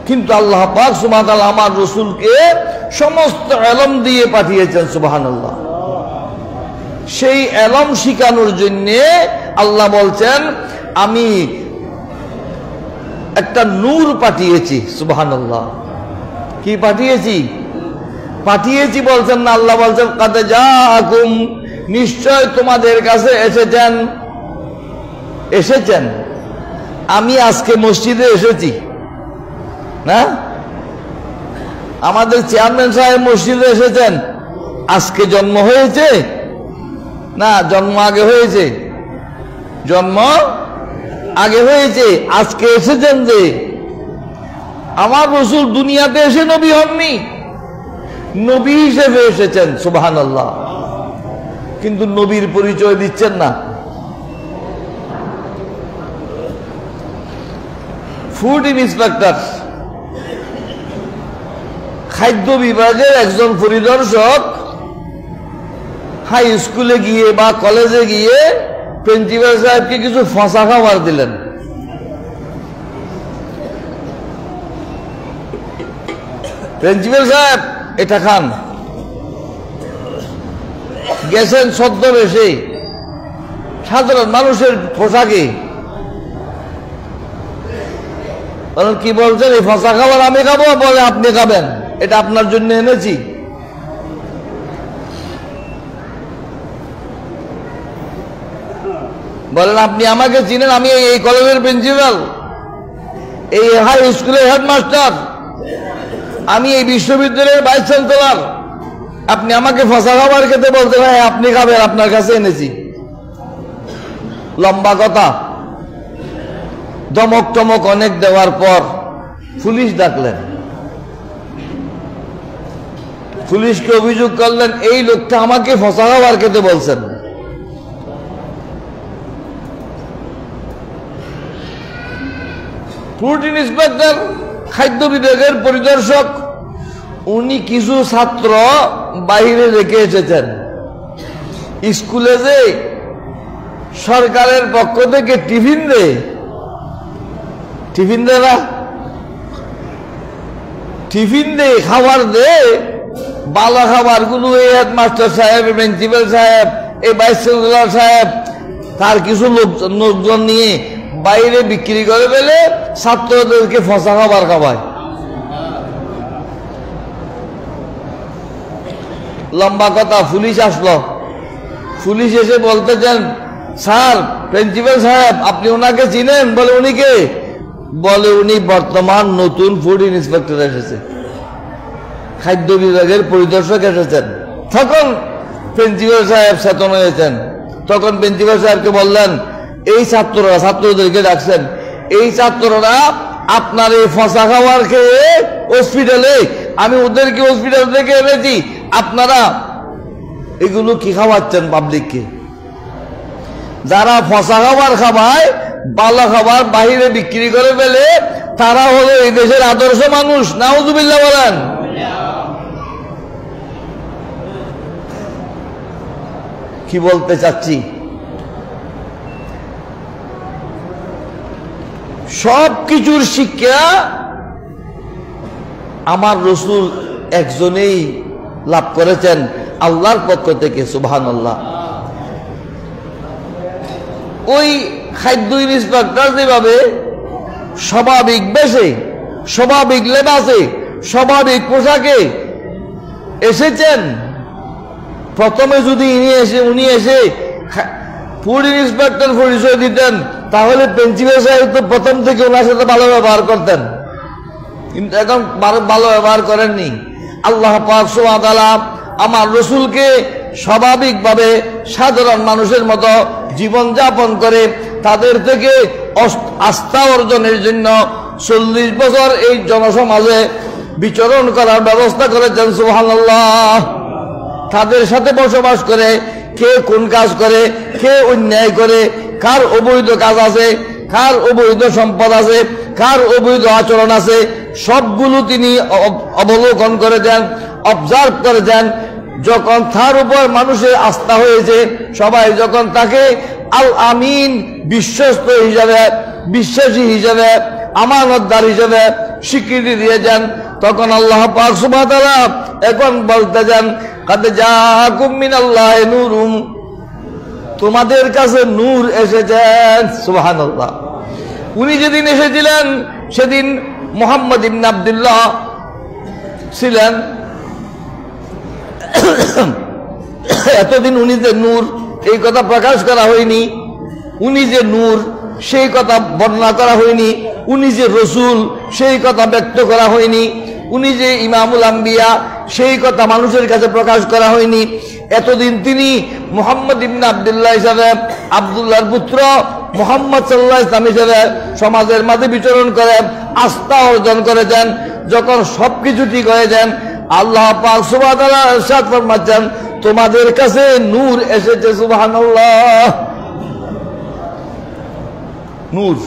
কিন্তু আল্লাহ পাক সুবহানাহু ওয়া তাআলা আমার রাসূলকে সমস্ত ইলম দিয়ে পাঠিয়েছেন সুবহানাল্লাহ। সেই ইলম শিখানোর জন্য আল্লাহ বলছেন আমি একটা নূর পাঠিয়েছি সুবহানাল্লাহ। কি পাঠিয়েছি বলছেন না, আল্লাহ বলছেন কাদ জাআকুম, নিশ্চয় তোমাদের কাছে এসেছেন। আমি আজকে মসজিদে এসেছি না, আমাদের চেয়ারম্যান সাহেব মসজিদে এসেছেন, আজকে জন্ম হয়েছে না, জন্ম আগে হয়েছে, জন্ম আগে হয়েছে, আজকে এসেছেন। যে আমার রাসূল দুনিয়াতে এসে নবী হননি, নবী হিসেবে এসেছেন সুবহানাল্লাহ, কিন্তু নবীর পরিচয় দিচ্ছেন না। ফুড ইন্সপেক্টর, খাদ্য বিভাগের একজন পরিদর্শক হাই স্কুলে গিয়ে বা কলেজে গিয়ে প্রিন্সিপাল সাহেবকে কিছু ফসা খাবার দিলেন। প্রিন্সিপাল সাহেব এটা খান। গেছেন ছদ্মবেশে, সাধারণ মানুষের পোশাকে, কি বলছেন এই ফসা খাবার আমি খাবো? বলে আপনি খাবেন, এটা আপনার জন্য এনেছি। বলেন আপনি আমাকে চিনেন? আমি এই কলেজের প্রিন্সিপাল, এই হাই স্কুলের হেডমাস্টার, আমি এই বিশ্ববিদ্যালয়ের ভাইস চ্যান্সেলর, আপনি আমাকে ফসা খাবার খেতে বলতে ভাই আপনি খাবেন, আপনার কাছে এনেছি। লম্বা কথা, দমক টমক অনেক দেওয়ার পর পুলিশ ডাকলেন। পুলিশকে অভিযোগ করলেন এই লোকটা আমাকে ফসা খাবার খেতে বলছেন। ফুড ইন্সপেক্টর, খাদ্য বিভাগের পরিদর্শক, উনি কিছু ছাত্র বাইরে রেখে এসেছেন। স্কুলে যে সরকারের পক্ষ থেকে টিফিন দেয় না, টিফিন দে, খাবার দে, ভালো খাবার গুলো এই হেডমাস্টার সাহেব, প্রিন্সিপাল সাহেব, এই ভাইস চ্যান্সেলর সাহেব তার কিছু লোকজন নিয়ে বাইরে বিক্রি করে ফেলে ছাত্রদেরকে ফসা খাবার খাওয়ায়। লম্বা কথা, পুলিশ আসলো। পুলিশ এসে বলতেছেন স্যার, প্রিন্সিপাল সাহেব আপনি ওনাকে চিনেন? বলে উনি কে? বলে উনি বর্তমান নতুন ফুড ইন্সপেক্টর এসেছে, খাদ্য বিভাগের পরিদর্শক এসেছেন। তখন প্রিন্সিপাল সাহেব চেতন হয়েছেন। তখন প্রিন্সিপাল সাহেবকে বললেন এই ছাত্রদেরকে ডাকছেন, এই ছাত্ররা আপনার এই ফসা খাবার খেয়ে হসপিটালে, আমি ওদেরকে হসপিটাল থেকে এনেছি, আপনারা এগুলো কি খাওয়াচ্ছেন পাবলিককে? যারা ফসা খাবার খাওয়ায়, ভালো খাবার বাহিরে বিক্রি করে ফেলে, তারা হলো এই দেশের আদর্শ মানুষ। নাউজুবিল্লাহ বলেন। কি বলতে চাচ্ছি, সব কিছুর শিক্ষা আমার রাসূল একজনেই লাভ করেছেন আল্লাহর পক্ষ থেকে সুবহানাল্লাহ। ওই খাদ্য ইন্সপেক্টর যেভাবে স্বাভাবিক বেশে, স্বাভাবিক লেবাসে, স্বাভাবিক পোশাকে এসেছেন, প্রথমে যদি উনি এসে ফুড ইন্সপেক্টর পরিচয় দিতেন, তাহলে প্রিন্সিপাল সাহেব তো প্রথম থেকে ওনার সাথে ভালো ব্যবহার করতেন, কিন্তু এখন ভালো ব্যবহার করেননি। আল্লাহ পাক সুবহানাহু ওয়া তাআলা আমার রাসূলকে স্বাভাবিকভাবে সাধারণ মানুষের মতো জীবনযাপন করে তাদের থেকে আস্থা অর্জনের জন্য 40 বছর এই জনসমাজে বিচরণ করার ব্যবস্থা করেছেন সুবহানাল্লাহ। তাদের সাথে বসবাস করে কে কোন কাজ করে, কে অন্যায় করে, কার অবৈধ কাজ আছে, কার অবৈধ সম্পদ আছে, কার অবৈধ আচরণ আছে, সবগুলো তিনি অবলোকন করে দেন, অবজার্ভ করে দেন। যখন তার উপর মানুষের আস্থা হয়েছে, সবাই যখন তাকে আল আমিন, বিশ্বস্ত হিসাবে, বিশ্বাসী হিসাবে, আমানতদার হিসাবে স্বীকৃতি দিয়েছেন, তখন আল্লাহ পাক সুবহানাহু ওয়া তাআলা এখন বলতেছেন কাদ জাআকুম মিনাল্লাহি নূরুম, তোমাদের কাছে নূর এসেছেন। সুবহানাল্লাহ। উনি যেদিন এসেছিলেন সেদিন মুহাম্মদ ইবনে আব্দুল্লাহ ছিলেন। এতদিন উনি যে নূর এই কথা প্রকাশ করা হয়নি, উনি যে নূর সেই কথা বর্ণনা করা হয়নি, উনি যে রসুল সেই কথা ব্যক্ত করা হয়নি, উনি যে ইমামুল আম্বিয়া সেই কথা মানুষের কাছে প্রকাশ করা হয়নি। এতদিন তিনি মুহাম্মদ ইবনে আব্দুল্লাহ হিসাবে, আব্দুল্লাহর পুত্র মুহাম্মদ সাল্লাল্লাহু আলাইহি ওয়াসাল্লাম হিসাবে সমাজের মাঝে বিচরণ করে আস্থা অর্জন করেছেন। যখন সবকিছু ঠিক হয়েছেন, আল্লাহ পাক সুবহানাহু ওয়া তাআলা ইরশাদ ফরমাচ্ছেন তোমাদের কাছে নূর এসেছে। সুবহানাল্লাহ। নূর,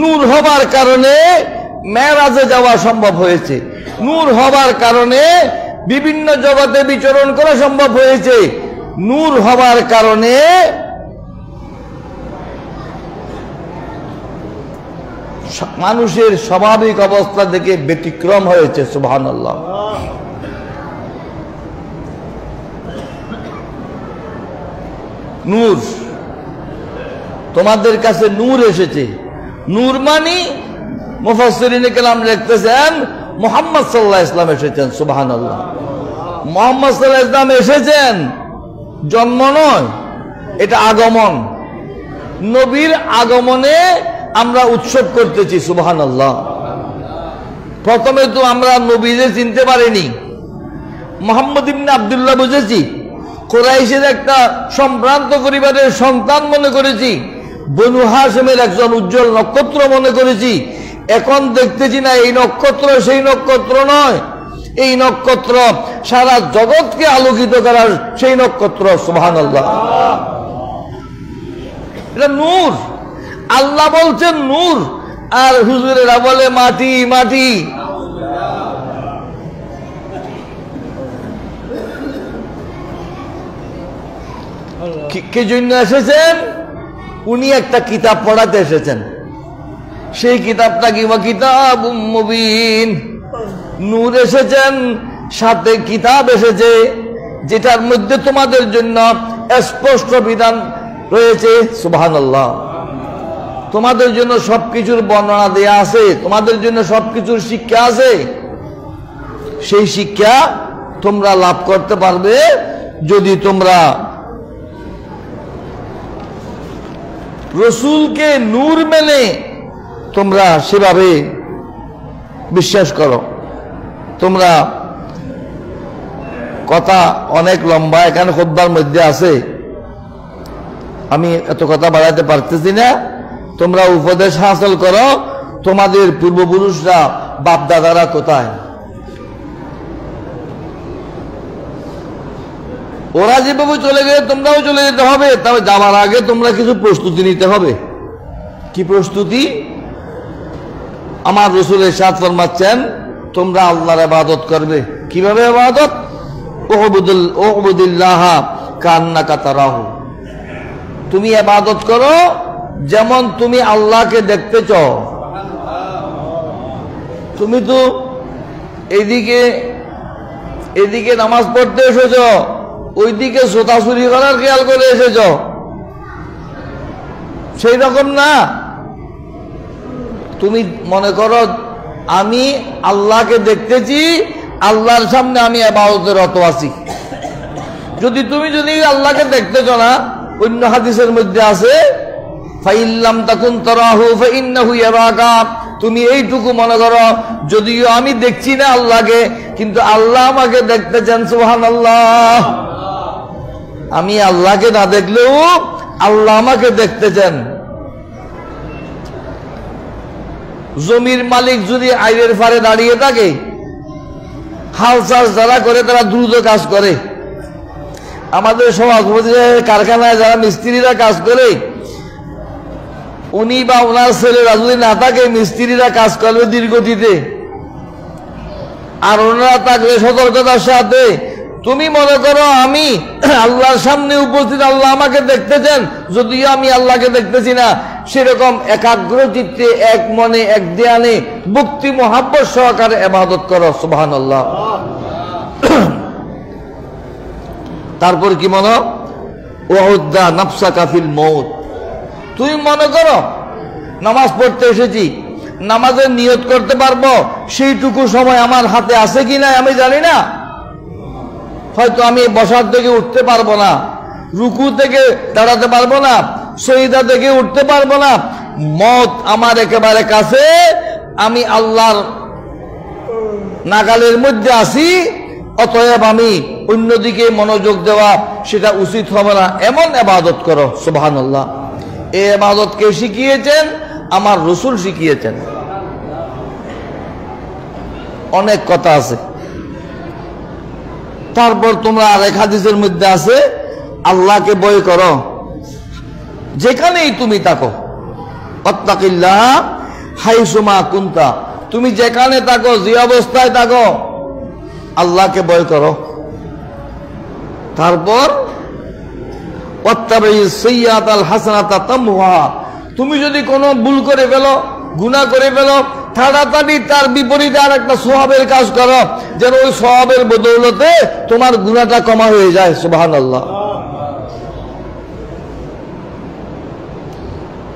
নূর হবার কারণে মেরাজে যাওয়া সম্ভব হয়েছে, নূর হবার কারণে বিভিন্ন জগতে বিচরণ করা সম্ভব হয়েছে, নূর হবার কারণে মানুষের স্বাভাবিক অবস্থা থেকে ব্যতিক্রম হয়েছে। সুবহানাল্লাহ। নূর, তোমাদের কাছে নূর এসেছে। নূর মানি মুফাসসিরিনে কেরাম লিখতেছেন মুহাম্মদ সাল্লাল্লাহু আলাইহি ওয়াসাল্লাম এসেছেন। সুবহানাল্লাহ। মুহাম্মদ সাল্লাল্লাহু আলাইহি ওয়াসাল্লাম এসেছেন, জন্ম নয়, এটা আগমন। নবীর আগমনে আমরা উৎসব করতেছি। সুবহানাল্লাহ। প্রথমে তো আমরা নবীকে চিনতে পারিনি, মুহাম্মদ ইবনে আব্দুল্লাহ বুঝেছি, কুরাইশের একটা সম্ভ্রান্ত পরিবারের সন্তান মনে করেছি, বনু হাশিমের একজন উজ্জ্বল নক্ষত্র মনে করেছি। এখন দেখতেছি না এই নক্ষত্র সেই নক্ষত্র নয়, এই নক্ষত্র সারা জগৎকে আলোকিত করার সেই নক্ষত্র। সুবহানাল্লাহ। এটা নূর, আল্লাহ বলছেন নূর, আর হুজুরেরা বলে মাটি মাটি। কে জন্য এসেছেন? উনি একটা কিতাব পড়াতে এসেছেন, সেই কিতাবটা কি? কিতাবুম মুবিন। নূর এসেছেন, সাথে কিতাব এসেছে যেটার মধ্যে তোমাদের জন্য স্পষ্ট বিধান রয়েছে। সুবহানাল্লাহ। তোমাদের জন্য সবকিছুর বর্ণনা দেয়া আছে, তোমাদের জন্য সবকিছুর শিক্ষা আছে। সেই শিক্ষা তোমরা লাভ করতে পারবে যদি তোমরা রসুলকে নূর মেনে তোমরা সেভাবে বিশ্বাস করো। তোমরা কথা অনেক লম্বা, এখানে খুতবার মধ্যে আছে, আমি এত কথা বাড়াতে পারতেছি না। তোমরা উপদেশ হাসিল করো, তোমাদের পূর্বপুরুষরা বাপদাদারা কোথায়, ওরা যেভাবে চলে গেলে তোমরাও চলে যেতে হবে। তবে যাওয়ার আগে তোমরা কিছু প্রস্তুতি নিতে হবে। কি প্রস্তুতি? আমার রাসূল ইরশাদ ফরমাচ্ছেন তোমরা আল্লাহর ইবাদত করবে। কিভাবে ইবাদত? উবুদিল্লাহ কান্নাকা তারাহু। তুমি ইবাদত করো যেমন তুমি আল্লাহকে দেখতে চাও। তুমি তো এদিকে নামাজ পড়তে এসেছ, ওইদিকে সোতাসুরি করার খেয়াল করে এসেছ, সেই রকম না। তুমি মনে করো আমি আল্লাহকে দেখতেছি, আল্লাহর সামনে আমি ইবাদতের রত আছি। যদি আল্লাহকে দেখতেছ না, অন্য হাদিসের মধ্যে আছে ফাইল্লাম তাকুন তারাহু ফাইন্নাহু ইয়ারাকা। তুমি এইটুকু মনে করো যদিও আমি দেখছি না আল্লাহকে, কিন্তু আল্লাহ আমাকে দেখতেছেন। সুবহানাল্লাহ। আমি আল্লাহকে না দেখলেও আল্লাহ আমাকে দেখতেছেন। জমির মালিক যদি আইনের ফারে দাঁড়িয়ে থাকে, হাল চাষ যারা করে তারা দ্রুত কাজ করে। আমাদের সমাজপতি কারখানায় যারা মিস্ত্রিরা কাজ করে, উনি বা ওনার ছেলেরা যদি না থাকে, মিস্ত্রিরা কাজ করবে ধীরগতিতে, আর ওনারা থাকবে সতর্কতার সাথে। তুমি মনে করো আমি আল্লাহর সামনে উপস্থিত, আল্লাহ আমাকে দেখতেছেন, যদিও আমি আল্লাহকে দেখতেছি না। সেরকম একাগ্র চিত্তে এক মনে এক ধ্যানে ভক্তি মোহাব্বত সহকারে ইবাদত করো। সুবহানাল্লাহ। তারপর কি মনে ওয়াউদ্দা নাফসাকা ফিল মউত, তুই মনে করো নামাজ পড়তে এসেছি, নামাজের নিয়ত করতে পারবো সেইটুকু সময় আমার হাতে আছে কি না আমি জানি না। হয়তো আমি বসার থেকে উঠতে পারবো না, রুকু থেকে দাঁড়াতে পারবো না, সজদা থেকে উঠতে পারবো না, মত আমার একেবারে কাছে, আমি আল্লাহর নাগালের মধ্যে আছি, অতএব আমি অন্যদিকে মনোযোগ দেওয়া সেটা উচিত হবে না, এমন ইবাদত করো। সুবহানাল্লাহ। এই ইবাদত কে শিখিয়েছেন? আমার রাসূল শিখিয়েছেন। অনেক কথা আছে। তারপর তোমরা আরেক হাদিসের মধ্যে আছে আল্লাহকে ভয় করো যেখানেই তুমি থাকো। আত্তাকিল্লাহ হাইসুমা কুনতা, তুমি যেখানে থাকো, যে অবস্থায় থাকো, আল্লাহকে ভয় করো। তারপর ওয়াত্তাবিস সাইয়্যাতাল হাসানাতা তামহুহা, তুমি যদি কোনো ভুল করে ফেলো, গুনাহ করে ফেলো, তাড়াতাড়ি তার বিপরীতে আর একটা সওয়াবের কাজ করো, যেন ওই সওয়াবের বদৌলতে তোমার গুনাহটা কমা হয়ে যায়। সুবহানাল্লাহ।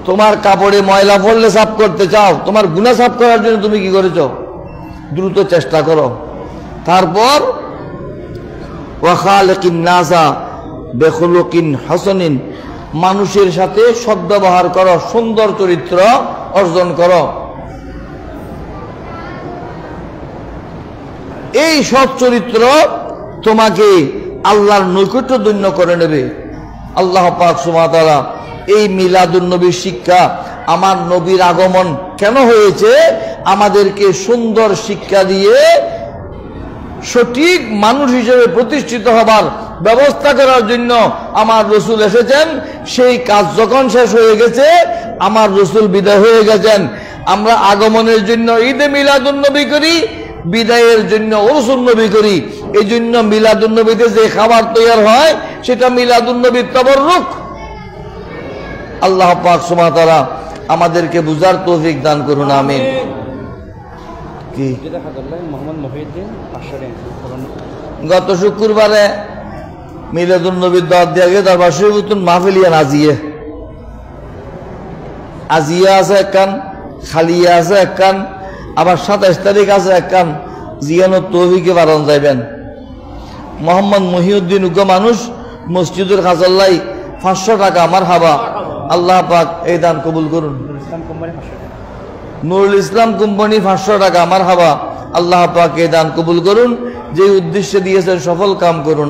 তোমার কাপড়ে ময়লা পড়লে সাফ করতে চাও, তোমার গুনাহ সাফ করার জন্য তুমি কি করেছো? দ্রুত চেষ্টা করো। তারপর ওয়া খালিকিন নাসা বিখুলুকিন হাসানিন, মানুষের সাথে সদ্ব্যবহার করো, সুন্দর চরিত্র অর্জন করো। এই সৎ চরিত্র তোমাকে আল্লাহর নৈকট্যধন্য করে নেবে। আল্লাহ পাক সুবহানাহু ওয়া তাআলা এই মিলাদুন নবীর শিক্ষা, আমার নবীর আগমন কেন হয়েছে, আমাদেরকে সুন্দর শিক্ষা দিয়ে সঠিক মানুষ হিসেবে প্রতিষ্ঠিত হবার ব্যবস্থা করার জন্য আমার রাসূল এসেছেন। সেই কাজ যখন শেষ হয়ে গেছে, আমার রাসূল বিদায় হয়ে গেছেন। আমরা আগমনের জন্য ঈদে মিলাদুন নবী করি, বিদায়ের জন্য উরসুন নবী করি। এই জন্য মিলাদুন নবীতে যে খাবার তৈরি হয় সেটা মিলাদুন নবীর তাবাররুক। আল্লাহ পাক সুবহানাহু ওয়া তাআলা আমাদেরকে বুঝার তৌফিক দান করুন। আমিন। কি গত শুক্রবারে মিলাদুন নবীর দাওয়াত দেওয়া গিয়ে দরবার শরীফুল মাহফিলিয়া আজিয়া আছে একখান, খালিয়া আছে একখান, আবার 27 তারিখ আছে একখান, জিয়ানোর তৌফিকে বারণ যাইবেন। মোহাম্মদ মহিউদ্দিন উগ্র মানুষ, মসজিদুল খাজাল্লাই 500 টাকা। আমার হাবা, আল্লাহ পাক এই দান কবুল করুন। নুরুল ইসলাম কোম্পানি 500 টাকা। আমার হাবা, আল্লাহ পাক এই দান কবুল করুন। যে উদ্দেশ্যে দিয়েছেন সফল কাম করুন।